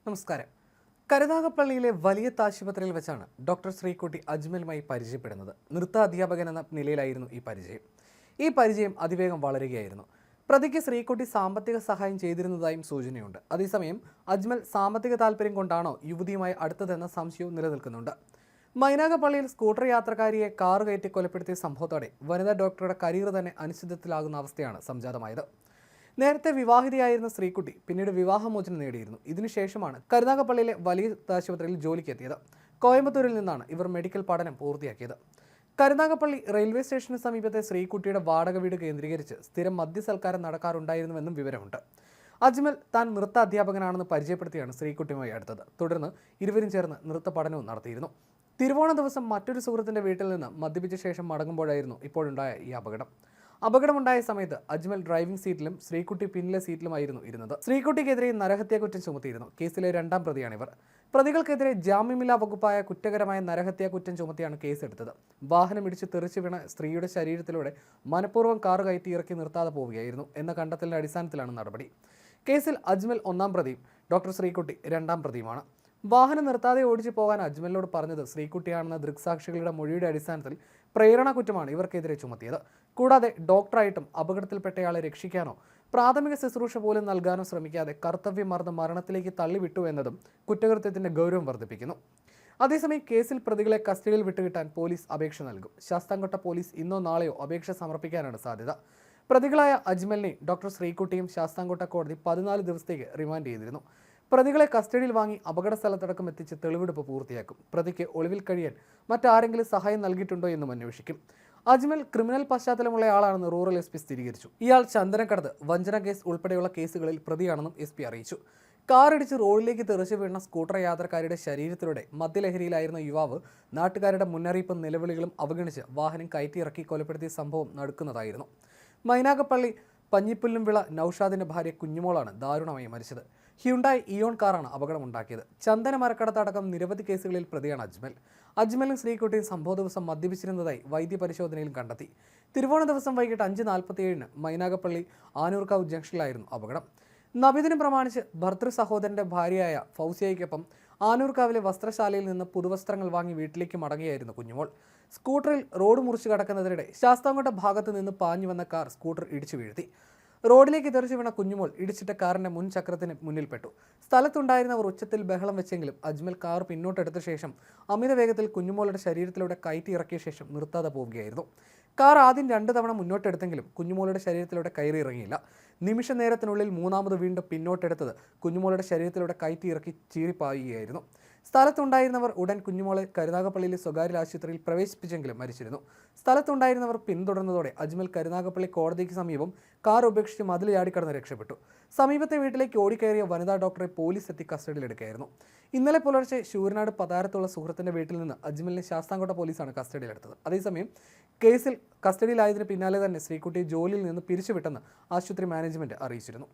നമസ്കാരം. കരുനാഗപ്പള്ളിയിലെ വലിയ ആശുപത്രിയിൽ വെച്ചാണ് ഡോക്ടർ ശ്രീകുട്ടി അജ്മലുമായി പരിചയപ്പെടുന്നത്. നൃത്ത അധ്യാപകൻ എന്ന നിലയിലായിരുന്നു ഈ പരിചയം അതിവേഗം വളരുകയായിരുന്നു. പ്രതിക്ക് ശ്രീകുട്ടി സാമ്പത്തിക സഹായം ചെയ്തിരുന്നതായും സൂചനയുണ്ട്. അതേസമയം അജ്മൽ സാമ്പത്തിക താല്പര്യം കൊണ്ടാണോ യുവതിയുമായി അടുത്തതെന്ന സംശയവും നിലനിൽക്കുന്നുണ്ട്. മൈനാഗപ്പള്ളിയിൽ സ്കൂട്ടർ യാത്രക്കാരിയെ കാർ കയറ്റി കൊലപ്പെടുത്തിയ സംഭവത്തോടെ വനിതാ ഡോക്ടറുടെ കരിയർ തന്നെ അനിശ്ചിതത്വത്തിലാകുന്ന അവസ്ഥയാണ് സംജാതമായത്. നേരത്തെ വിവാഹിതയായിരുന്ന ശ്രീകുട്ടി പിന്നീട് വിവാഹമോചനം നേടിയിരുന്നു. ഇതിനുശേഷമാണ് കരുനാഗപ്പള്ളിയിലെ വലിയ ആശുപത്രിയിൽ ജോലിക്കെത്തിയത്. കോയമ്പത്തൂരിൽ നിന്നാണ് ഇവർ മെഡിക്കൽ പഠനം പൂർത്തിയാക്കിയത്. കരുനാഗപ്പള്ളി റെയിൽവേ സ്റ്റേഷന് സമീപത്തെ ശ്രീകുട്ടിയുടെ വാടക വീട് കേന്ദ്രീകരിച്ച് സ്ഥിരം മദ്യസൽക്കാരം നടക്കാറുണ്ടായിരുന്നുവെന്നും വിവരമുണ്ട്. അജ്മൽ താൻ നൃത്ത അധ്യാപകനാണെന്ന് പരിചയപ്പെടുത്തിയാണ് ശ്രീകുട്ടിയുമായി അടുത്തത്. തുടർന്ന് ഇരുവരും ചേർന്ന് നൃത്ത പഠനവും നടത്തിയിരുന്നു. തിരുവോണ ദിവസം മറ്റൊരു സുഹൃത്തിന്റെ വീട്ടിൽ നിന്ന് മദ്യപിച്ച ശേഷം മടങ്ങുമ്പോഴായിരുന്നു ഇപ്പോഴുണ്ടായ ഈ അപകടമുണ്ടായ സമയത്ത് അജ്മൽ ഡ്രൈവിംഗ് സീറ്റിലും ശ്രീകുട്ടി പിന്നിലെ സീറ്റിലുമായിരുന്നു ഇരുന്നത്. ശ്രീകുട്ടിക്കെതിരെ നരഹത്യാ കുറ്റം ചുമത്തിയിരുന്നു. കേസിലെ രണ്ടാം പ്രതിയാണിവർ. പ്രതികൾക്കെതിരെ ജാമ്യമില്ലാ വകുപ്പായ കുറ്റകരമായ നരഹത്യാ കുറ്റം ചുമത്തിയാണ് കേസെടുത്തത്. വാഹനമിടിച്ച് തെറിച്ചു വീണ സ്ത്രീയുടെ ശരീരത്തിലൂടെ മനഃപൂർവ്വം കാറ് കയറ്റി ഇറക്കി നിർത്താതെ പോവുകയായിരുന്നു എന്ന കണ്ടെത്തലിന്റെ അടിസ്ഥാനത്തിലാണ് നടപടി. കേസിൽ അജ്മൽ ഒന്നാം പ്രതിയും ഡോക്ടർ ശ്രീകുട്ടി രണ്ടാം പ്രതിയുമാണ്. വാഹനം നിർത്താതെ ഓടിച്ചു പോകാൻ അജ്മലിനോട് പറഞ്ഞത് ശ്രീകുട്ടിയാണെന്ന ദൃക്സാക്ഷികളുടെ മൊഴിയുടെ അടിസ്ഥാനത്തിൽ പ്രേരണ കുറ്റമാണ് ഇവർക്കെതിരെ ചുമത്തിയത്. കൂടാതെ ഡോക്ടറായിട്ടും അപകടത്തിൽപ്പെട്ടയാളെ രക്ഷിക്കാനോ പ്രാഥമിക ശുശ്രൂഷ പോലും നൽകാനോ ശ്രമിക്കാതെ കർത്തവ്യം മറന്ന് മരണത്തിലേക്ക് തള്ളിവിട്ടു എന്നതും കുറ്റകൃത്യത്തിന്റെ ഗൗരവം വർദ്ധിപ്പിക്കുന്നു. അതേസമയം കേസിൽ പ്രതികളെ കസ്റ്റഡിയിൽ വിട്ടുകിട്ടാൻ പോലീസ് അപേക്ഷ നൽകും. ശാസ്താംകോട്ട പോലീസ് ഇന്നോ നാളെയോ അപേക്ഷ സമർപ്പിക്കാനാണ് സാധ്യത. പ്രതികളായ അജ്മലിനെയും ഡോക്ടർ ശ്രീകുട്ടിയും ശാസ്താംകോട്ട കോടതി 14 ദിവസത്തേക്ക് റിമാൻഡ് ചെയ്തിരുന്നു. പ്രതികളെ കസ്റ്റഡിയിൽ വാങ്ങി അപകട സ്ഥലത്തടക്കം എത്തിച്ച് തെളിവെടുപ്പ് പൂർത്തിയാക്കും. പ്രതിക്ക് ഒളിവിൽ കഴിയാൻ മറ്റാരെങ്കിലും സഹായം നൽകിയിട്ടുണ്ടോ എന്നും അന്വേഷിക്കും. അജ്മൽ ക്രിമിനൽ പശ്ചാത്തലമുള്ളയാളാണെന്ന് റൂറൽ എസ് പി സ്ഥിരീകരിച്ചു. ഇയാൾ ചന്ദനക്കടത്ത്, വഞ്ചന കേസ് ഉൾപ്പെടെയുള്ള കേസുകളിൽ പ്രതിയാണെന്നും എസ് പി അറിയിച്ചു. കാറിടിച്ച് റോഡിലേക്ക് തെറിച്ചു വീണ സ്കൂട്ടർ യാത്രക്കാരുടെ ശരീരത്തിലൂടെ മദ്യലഹരിയിലായിരുന്ന യുവാവ് നാട്ടുകാരുടെ മുന്നറിയിപ്പും നിലവിളികളും അവഗണിച്ച് വാഹനം കയറ്റിയിറക്കി കൊലപ്പെടുത്തിയ സംഭവം നടക്കുന്നതായിരുന്നു. മൈനാഗപ്പള്ളി പഞ്ഞിപ്പുല്ലുംവിള നൌഷാദിന്റെ ഭാര്യ കുഞ്ഞുമോളാണ് ദാരുണമായി മരിച്ചത്. ഹ്യുണ്ടായി ഇയോൺ കാറാണ് അപകടമുണ്ടാക്കിയത്. ചന്ദന മരക്കടത്തടക്കം നിരവധി കേസുകളിൽ പ്രതിയാണ് അജ്മലും ശ്രീകുട്ടിയും സംഭവ ദിവസം മദ്യപിച്ചിരുന്നതായി വൈദ്യപരിശോധനയിൽ കണ്ടെത്തി. തിരുവോണ ദിവസം വൈകിട്ട് 5:47 മൈനാഗപ്പള്ളി ആനൂർക്കാവ് ജംഗ്ഷനിലായിരുന്നു അപകടം. നബിദിനം പ്രമാണിച്ച് ഭർതൃ സഹോദരന്റെ ഭാര്യയായ ഫൗസിയയ്ക്കൊപ്പം ആനൂർക്കാവിലെ വസ്ത്രശാലയിൽ നിന്ന് പുതുവസ്ത്രങ്ങൾ വാങ്ങി വീട്ടിലേക്ക് മടങ്ങിയായിരുന്നു കുഞ്ഞുമോൾ. സ്കൂട്ടറിൽ റോഡ് മുറിച്ച് കടക്കുന്നതിനിടെ ശാസ്താംകോട്ട ഭാഗത്ത് നിന്ന് പാഞ്ഞു വന്ന കാർ സ്കൂട്ടർ ഇടിച്ചു വീഴ്ത്തി. റോഡിലേക്ക് തെറിച്ചു വീണ കുഞ്ഞുമോൾ ഇടിച്ചിട്ട കാറിന്റെ മുൻ ചക്രത്തിന് മുന്നിൽപ്പെട്ടു. സ്ഥലത്തുണ്ടായിരുന്നവർ ഉച്ചത്തിൽ ബഹളം വെച്ചെങ്കിലും അജ്മൽ കാർ പിന്നോട്ടെടുത്ത ശേഷം അമിത വേഗത്തിൽ കുഞ്ഞുമോളുടെ ശരീരത്തിലൂടെ കയറ്റി ഇറക്കിയ ശേഷം നിർത്താതെ പോവുകയായിരുന്നു. കാർ ആദ്യം 2 തവണ മുന്നോട്ടെടുത്തെങ്കിലും കുഞ്ഞുമോളുടെ ശരീരത്തിലൂടെ കയറി ഇറങ്ങിയില്ല. നിമിഷ നേരത്തിനുള്ളിൽ മൂന്നാമത് വീണ്ടും പിന്നോട്ടെടുത്തത് കുഞ്ഞുമോളുടെ ശരീരത്തിലൂടെ കയറ്റി ഇറക്കി ചീറിപ്പായുകയായിരുന്നു. സ്ഥലത്തുണ്ടായിരുന്നവർ ഉടൻ കുഞ്ഞുമോളെ കരുനാഗപ്പള്ളിയിലെ സ്വകാര്യ ആശുപത്രിയിൽ പ്രവേശിപ്പിച്ചെങ്കിലും മരിച്ചിരുന്നു. സ്ഥലത്തുണ്ടായിരുന്നവർ പിന്തുടർന്നതോടെ അജ്മൽ കരുനാഗപ്പള്ളി കോടതിക്ക് സമീപം കാർ ഉപേക്ഷിച്ച് മതിൽ ചാടിക്കടന്ന് രക്ഷപ്പെട്ടു. സമീപത്തെ വീട്ടിലേക്ക് ഓടിക്കയറിയ വനിതാ ഡോക്ടറെ പോലീസ് എത്തി കസ്റ്റഡിയിലെടുക്കുകയായിരുന്നു. ഇന്നലെ പുലർച്ചെ ശൂരനാട് പതാരത്തുള്ള സുഹൃത്തിന്റെ വീട്ടിൽ നിന്ന് അജ്മലിനെ ശാസ്താംകോട്ട പോലീസാണ് കസ്റ്റഡിയിലെടുത്തത്. അതേസമയം കേസിൽ കസ്റ്റഡിയിലായതിന് പിന്നാലെ തന്നെ ശ്രീകുട്ടിയെ ജോലിയിൽ നിന്ന് പിരിച്ചുവിട്ടെന്ന് ആശുപത്രി മാനേജ്മെന്റ് അറിയിച്ചിരുന്നു.